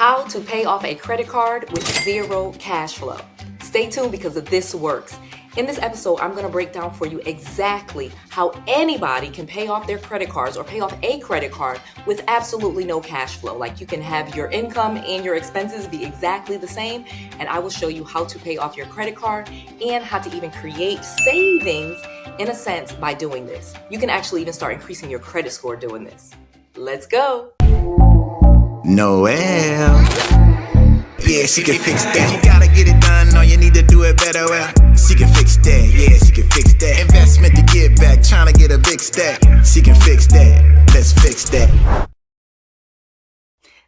How to pay off a credit card with zero cash flow. Stay tuned because this works. In this episode, I'm going to break down for you exactly how anybody can pay off their credit cards or pay off a credit card with absolutely no cash flow. Like you can have your income and your expenses be exactly the same, and I will show you how to pay off your credit card and how to even create savings in a sense by doing this. You can actually even start increasing your credit score doing this. Let's go. Noelle. Yeah, she can fix that. You gotta get it done, or you need to do it better. Well, she can fix that. Yeah, she can fix that. Investment to get back, trying to get a big stack. She can fix that. Let's fix that.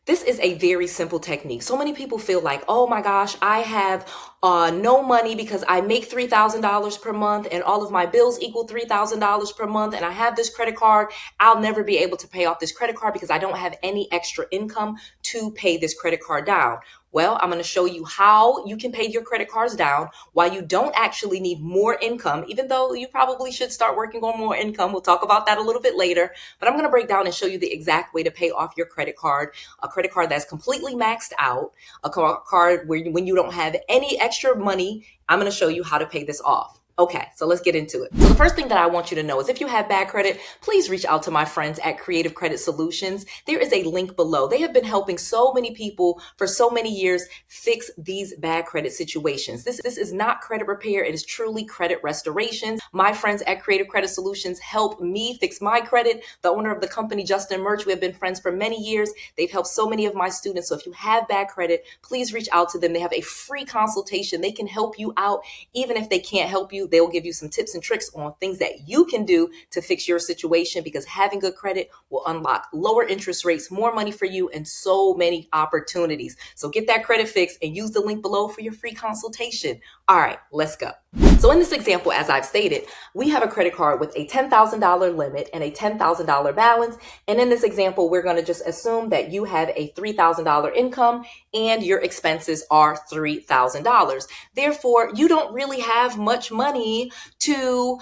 This is a very simple technique. So many people feel like, oh my gosh, I have no money because I make $3,000 per month and all of my bills equal $3,000 per month and I have this credit card. I'll never be able to pay off this credit card because I don't have any extra income to pay this credit card down. Well, I'm going to show you how you can pay your credit cards down while you don't actually need more income, even though you probably should start working on more income. We'll talk about that a little bit later, but I'm going to break down and show you the exact way to pay off your credit card, a credit card that's completely maxed out, a card where when you don't have any extra money, I'm going to show you how to pay this off. Okay, so let's get into it. So the first thing that I want you to know is if you have bad credit, please reach out to my friends at Creative Credit Solutions. There is a link below. They have been helping so many people for so many years fix these bad credit situations. This is not credit repair. It is truly credit restoration. My friends at Creative Credit Solutions help me fix my credit. The owner of the company, 𝐁𝐮𝐬𝐢𝐥𝐝, we have been friends for many years. They've helped so many of my students. So if you have bad credit, please reach out to them. They have a free consultation. They can help you out. Even if they can't help you, they will give you some tips and tricks on things that you can do to fix your situation, because having good credit will unlock lower interest rates, more money for you, and so many opportunities. So get that credit fixed and use the link below for your free consultation. All right, let's go. So in this example, as I've stated, we have a credit card with a $10,000 limit and a $10,000 balance. And in this example, we're going to just assume that you have a $3,000 income and your expenses are $3,000. Therefore, you don't really have much money to,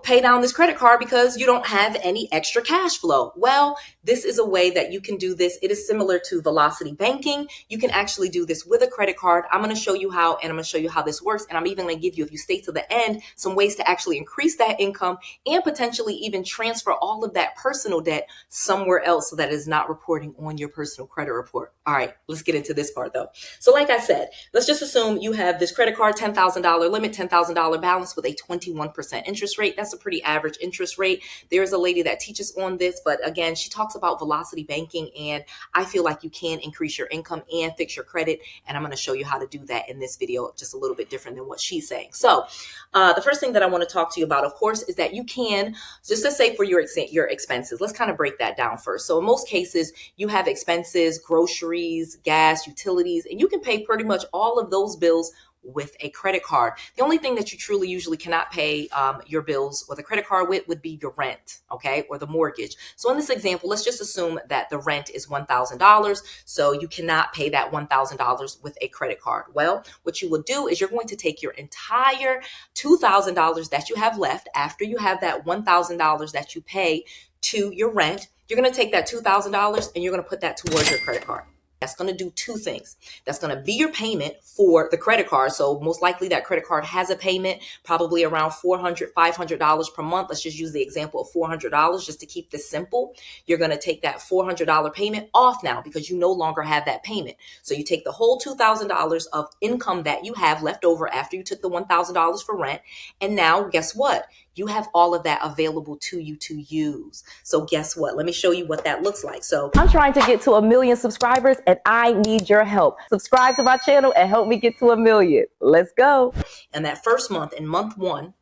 pay down this credit card because you don't have any extra cash flow. Well, this is a way that you can do this. It is similar to velocity banking. You can actually do this with a credit card. I'm going to show you how, and I'm going to show you how this works. And I'm even going to give you, if you stay to the end, some ways to actually increase that income and potentially even transfer all of that personal debt somewhere else so that it is not reporting on your personal credit report. All right, let's get into this part though. So like I said, let's just assume you have this credit card, $10,000 limit, $10,000 balance with a 21% interest rate. That's a pretty average interest rate. There's a lady that teaches on this, but again, she talks about velocity banking, and I feel like you can increase your income and fix your credit, and I'm going to show you how to do that in this video, just a little bit different than what she's saying. So the first thing that I want to talk to you about, of course, is that you can, just to say for your expenses, let's kind of break that down first. So in most cases, you have expenses, groceries, gas, utilities, and you can pay pretty much all of those bills with a credit card. The only thing that you truly usually cannot pay your bills with a credit card with would be your rent, okay, or the mortgage. So in this example, let's just assume that the rent is $1,000. So you cannot pay that $1,000 with a credit card. Well, what you will do is you're going to take your entire $2,000 that you have left after you have that $1,000 that you pay to your rent. You're going to take that $2,000 and you're going to put that towards your credit card. That's going to do two things. That's going to be your payment for the credit card. So most likely that credit card has a payment, probably around $400, $500 per month. Let's just use the example of $400 just to keep this simple. You're going to take that $400 payment off now because you no longer have that payment. So you take the whole $2,000 of income that you have left over after you took the $1,000 for rent. And now guess what? You have all of that available to you to use. So guess what? Let me show you what that looks like. So I'm trying to get to 1 million subscribers and I need your help. Subscribe to my channel and help me get to 1 million. Let's go. And that first month, in month one,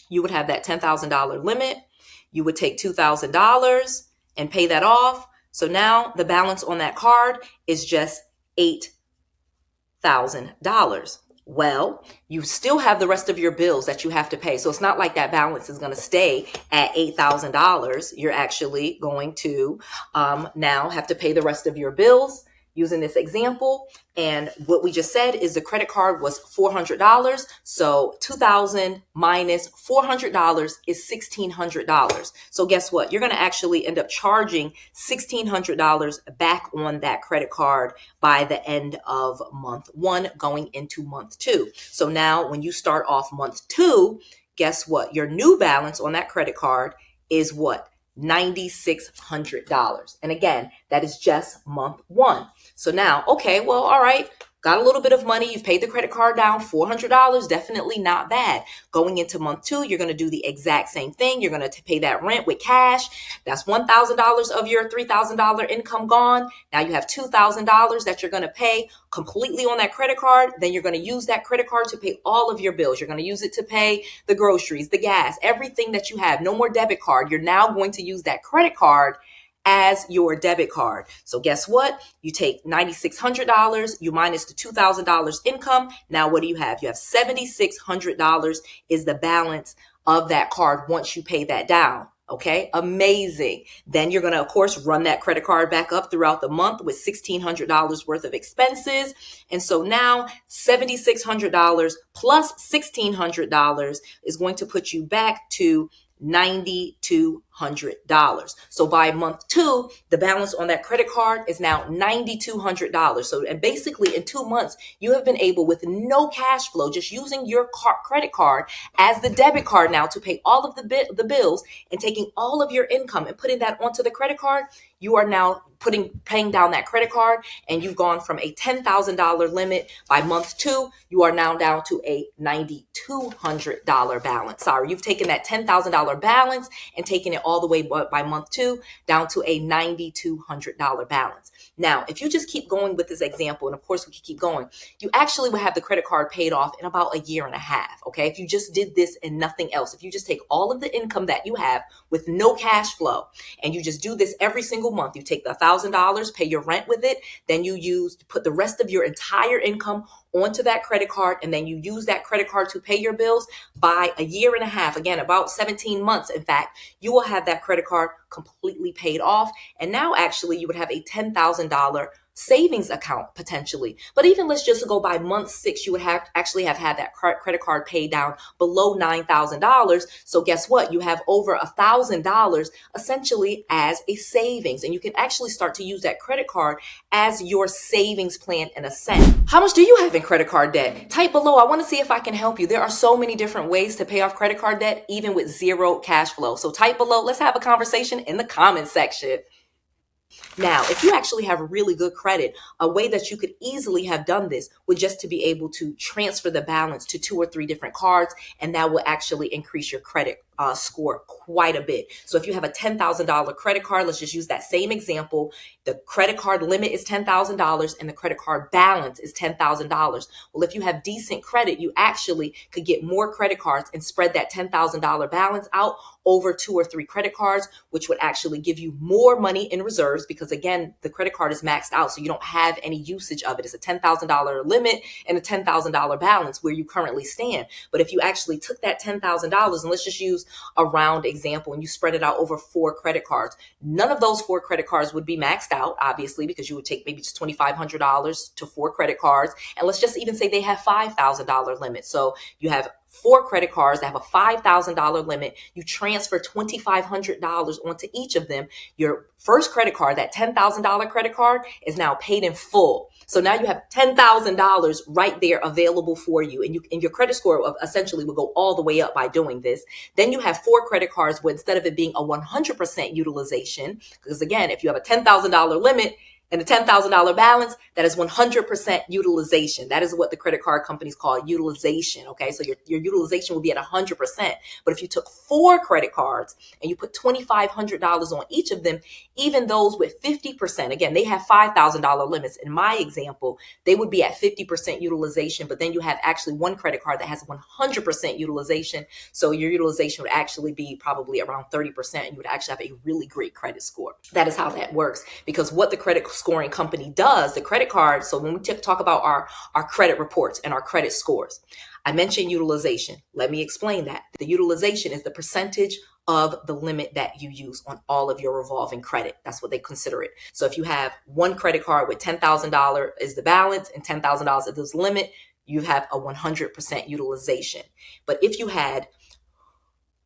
you would have that $10,000 limit. You would take $2,000 and pay that off. So now the balance on that card is just $8,000. Well, you still have the rest of your bills that you have to pay. So it's not like that balance is going to stay at $8,000. You're actually going to now have to pay the rest of your bills. using this example. And what we just said is the credit card was $400. So $2,000 minus $400 is $1,600. So guess what? You're going to actually end up charging $1,600 back on that credit card by the end of month 1 going into month 2. So now when you start off month 2, guess what? Your new balance on that credit card is what? $9,600. And again, that is just month 1. So now, okay, well, all right, got a little bit of money. You've paid the credit card down, $400, definitely not bad. Going into month 2, you're going to do the exact same thing. You're going to pay that rent with cash. That's $1,000 of your $3,000 income gone. Now you have $2,000 that you're going to pay completely on that credit card. Then you're going to use that credit card to pay all of your bills. You're going to use it to pay the groceries, the gas, everything that you have. No more debit card. You're now going to use that credit card as your debit card. So guess what? You take $9,600, you minus the $2,000 income. Now what do you have? You have $7,600 is the balance of that card once you pay that down. Okay, amazing. Then you're going to, of course, run that credit card back up throughout the month with $1,600 worth of expenses. And so now $7,600 plus $1,600 is going to put you back to $9,200. So by month 2, the balance on that credit card is now $9,200. So, and basically in 2 months, you have been able, with no cash flow, just using your credit card as the debit card now to pay all of the bills and taking all of your income and putting that onto the credit card, you are now paying down that credit card, and you've gone from a $10,000 limit by month 2, you are now down to a $9,200 balance. Sorry, you've taken that $10,000 balance and taken it all the way by month 2 down to a $9,200 balance. Now, if you just keep going with this example, and of course we can keep going, you actually will have the credit card paid off in about a year and a half. Okay, if you just did this and nothing else, if you just take all of the income that you have with no cash flow, and you just do this every single month, you take the $1,000, pay your rent with it, then you put the rest of your entire income onto that credit card, and then you use that credit card to pay your bills. By a year and a half, again, about 17 months, in fact, you will have that credit card completely paid off. And now actually you would have a $10,000 savings account potentially. But even let's just go by month 6, you would have had that credit card paid down below $9,000. So guess what? You have over $1,000 essentially as a savings, and you can actually start to use that credit card as your savings plan in a sense. How much do you have in credit card debt? Type below. I want to see if I can help you. There are so many different ways to pay off credit card debt, even with zero cash flow. So type below. Let's have a conversation in the comment section. Now, if you actually have really good credit, a way that you could easily have done this would just to be able to transfer the balance to 2 or 3 different cards, and that will actually increase your credit score quite a bit. So if you have a $10,000 credit card, let's just use that same example. The credit card limit is $10,000 and the credit card balance is $10,000. Well, if you have decent credit, you actually could get more credit cards and spread that $10,000 balance out over 2 or 3 credit cards, which would actually give you more money in reserves, because again, the credit card is maxed out, so you don't have any usage of it. It's a $10,000 limit and a $10,000 balance where you currently stand. But if you actually took that $10,000, and let's just use a round example, and you spread it out over 4 credit cards, none of those 4 credit cards would be maxed out, obviously, because you would take maybe just $2,500 to 4 credit cards. And let's just even say they have $5,000 limit. So you have 4 credit cards that have a $5,000 limit. You transfer $2,500 onto each of them. Your first credit card, that $10,000 credit card, is now paid in full. So now you have $10,000 right there available for you. And your credit score essentially will go all the way up by doing this. Then you have 4 credit cards where instead of it being a 100% utilization, because again, if you have a $10,000 limit and a $10,000 balance, that is 100% utilization. That is what the credit card companies call utilization, okay? So your utilization will be at 100%. But if you took 4 credit cards and you put $2,500 on each of them, even those with 50%, again, they have $5,000 limits. In my example, they would be at 50% utilization, but then you have actually one credit card that has 100% utilization. So your utilization would actually be probably around 30%, and you would actually have a really great credit score. That is how that works, because what the credit scoring company does, the credit card. So when we talk about our credit reports and our credit scores, I mentioned utilization. Let me explain that. The utilization is the percentage of the limit that you use on all of your revolving credit. That's what they consider it. So if you have one credit card with $10,000 is the balance and $10,000 is the limit, you have a 100% utilization. But if you had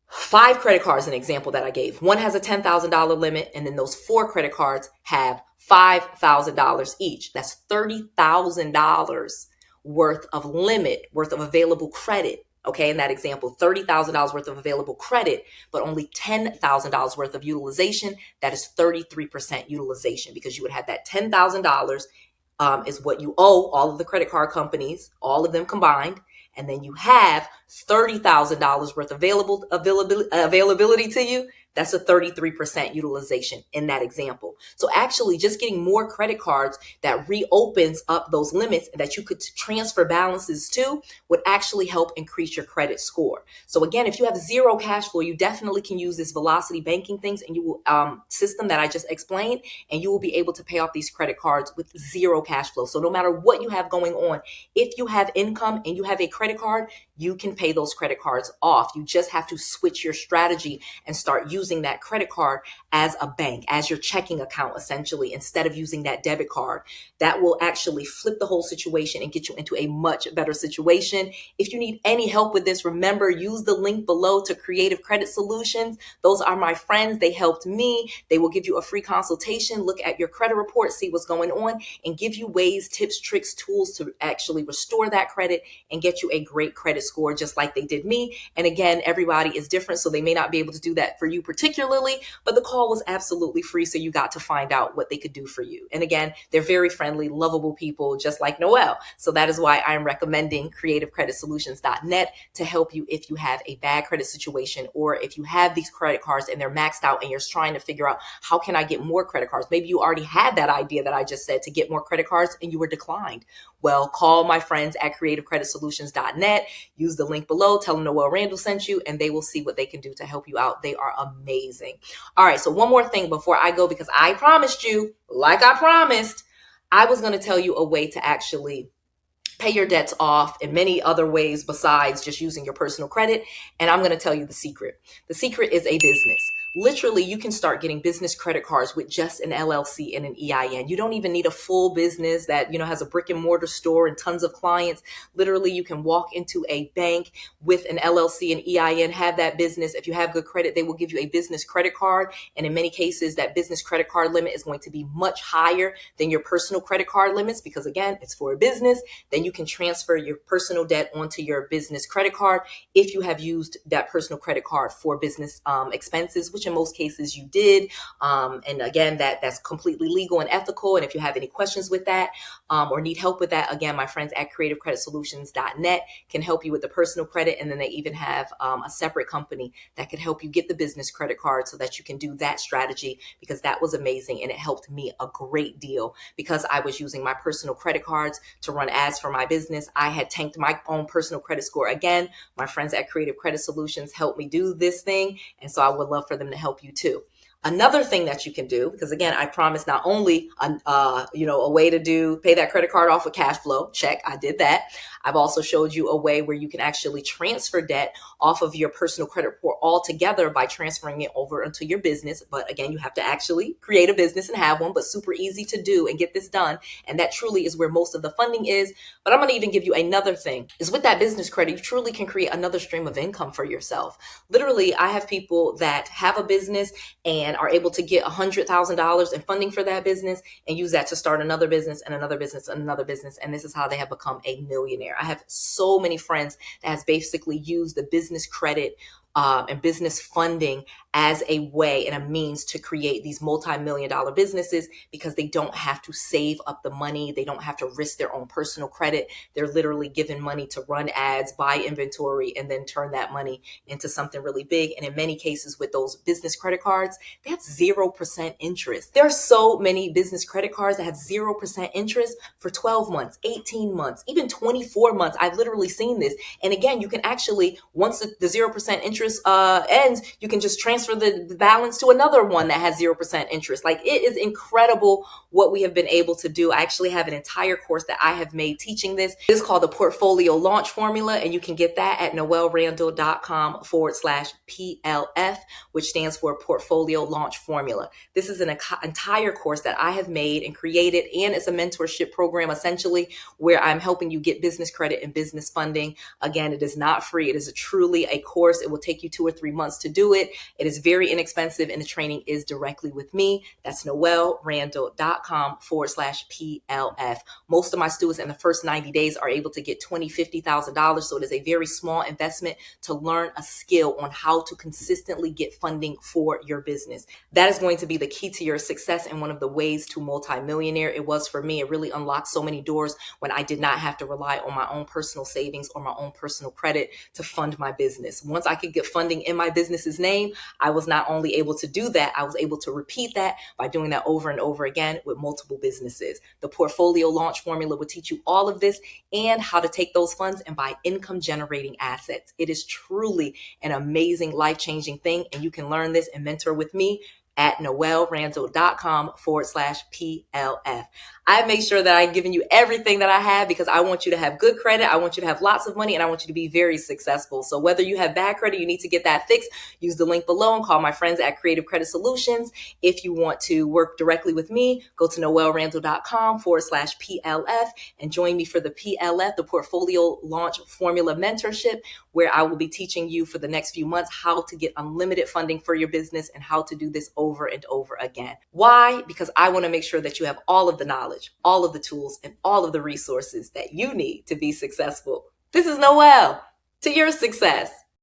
5 credit cards, an example that I gave, one has a $10,000 limit, and then those 4 credit cards have $5,000 each. That's $30,000 worth of limit, worth of available credit. Okay, in that example, $30,000 worth of available credit, but only $10,000 worth of utilization. That is 33% utilization, because you would have that $10,000 is what you owe all of the credit card companies, all of them combined. And then you have $30,000 worth availability to you. That's a 33% utilization in that example. So actually just getting more credit cards that reopens up those limits that you could transfer balances to would actually help increase your credit score. So again, if you have zero cash flow, you definitely can use this velocity banking things and you will system that I just explained, and you will be able to pay off these credit cards with zero cash flow. So no matter what you have going on, if you have income and you have a credit card, you can pay those credit cards off. You just have to switch your strategy and start using that credit card as a bank, as your checking account, essentially, instead of using that debit card. That will actually flip the whole situation and get you into a much better situation. If you need any help with this, remember, use the link below to Creative Credit Solutions. Those are my friends. They helped me. They will give you a free consultation, look at your credit report, see what's going on, and give you ways, tips, tricks, tools to actually restore that credit and get you a great credit score, just like they did me. And again, everybody is different, so they may not be able to do that for you particularly, but the call was absolutely free, so you got to find out what they could do for you. And again, they're very friendly, lovable people, just like Noelle. So that is why I'm recommending CreativeCreditSolutions.net to help you if you have a bad credit situation, or if you have these credit cards and they're maxed out and you're trying to figure out, how can I get more credit cards? Maybe you already had that idea that I just said to get more credit cards and you were declined. Well, call my friends at CreativeCreditSolutions.net. Use the link below. Tell them Noelle Randall sent you, and they will see what they can do to help you out. They are amazing. All right, so one more thing before I go, because I promised you, like I promised, I was going to tell you a way to actually pay your debts off in many other ways besides just using your personal credit. And I'm going to tell you the secret. The secret is a business. Literally, you can start getting business credit cards with just an LLC and an EIN. You don't even need a full business that, has a brick and mortar store and tons of clients. Literally, you can walk into a bank with an LLC and EIN, have that business. If you have good credit, they will give you a business credit card. And in many cases, that business credit card limit is going to be much higher than your personal credit card limits, because again, it's for a business. Then you can transfer your personal debt onto your business credit card if you have used that personal credit card for business expenses, which in most cases you did. And again, that's completely legal and ethical. And if you have any questions with that or need help with that, again, my friends at CreativeCreditSolutions.net can help you with the personal credit. And then they even have a separate company that can help you get the business credit card so that you can do that strategy, because that was amazing. And it helped me a great deal, because I was using my personal credit cards to run ads for my business. I had tanked my own personal credit score again. My friends at Creative Credit Solutions helped me do this thing. And so I would love for them to help you too. Another thing that you can do, because again, I promised not only a way to pay that credit card off with cash flow, check, I did that. I've also showed you a way where you can actually transfer debt off of your personal credit report altogether by transferring it over into your business. But again, you have to actually create a business and have one, but super easy to do and get this done. And that truly is where most of the funding is. But I'm going to even give you another thing, is with that business credit, you truly can create another stream of income for yourself. Literally, I have people that have a business and are able to get $100,000 in funding for that business and use that to start another business and another business and another business. And this is how they have become a millionaire. I have so many friends that has basically used the business credit and business funding as a way and a means to create these multi-million-dollar businesses, because they don't have to save up the money. They don't have to risk their own personal credit. They're literally given money to run ads, buy inventory, and then turn that money into something really big. And in many cases with those business credit cards, they have 0% interest. There are so many business credit cards that have 0% interest for 12 months, 18 months, even 24 months. I've literally seen this. And again, you can actually, once the 0% interest ends, you can just transfer transfer the balance to another one that has 0% interest. Like, it is incredible what we have been able to do. I actually have an entire course that I have made teaching this. It's called the Portfolio Launch Formula, and you can get that at noellerandall.com/PLF, which stands for Portfolio Launch Formula. This is an entire course that I have made and created, and it's a mentorship program essentially where I'm helping you get business credit and business funding. Again, it is not free. It is truly a course. It will take you 2 or 3 months to do it. It is very inexpensive, and the training is directly with me. That's noellerandall.com/PLF. Most of my students in the first 90 days are able to get $20,000, $50,000. So it is a very small investment to learn a skill on how to consistently get funding for your business. That is going to be the key to your success and one of the ways to multimillionaire. It was for me. It really unlocked so many doors when I did not have to rely on my own personal savings or my own personal credit to fund my business. Once I could get funding in my business's name, I was not only able to do that, I was able to repeat that by doing that over and over again with multiple businesses. The Portfolio Launch Formula will teach you all of this and how to take those funds and buy income generating assets. It is truly an amazing, life-changing thing, and you can learn this and mentor with me at noellerandall.com/PLF. I've made sure that I've given you everything that I have because I want you to have good credit. I want you to have lots of money, and I want you to be very successful. So whether you have bad credit, you need to get that fixed, use the link below and call my friends at Creative Credit Solutions. If you want to work directly with me, go to noellerandall.com/PLF and join me for the PLF, the Portfolio Launch Formula Mentorship, where I will be teaching you for the next few months how to get unlimited funding for your business and how to do this over and over again. Why? Because I want to make sure that you have all of the knowledge, all of the tools, and all of the resources that you need to be successful. This is Noelle. To your success.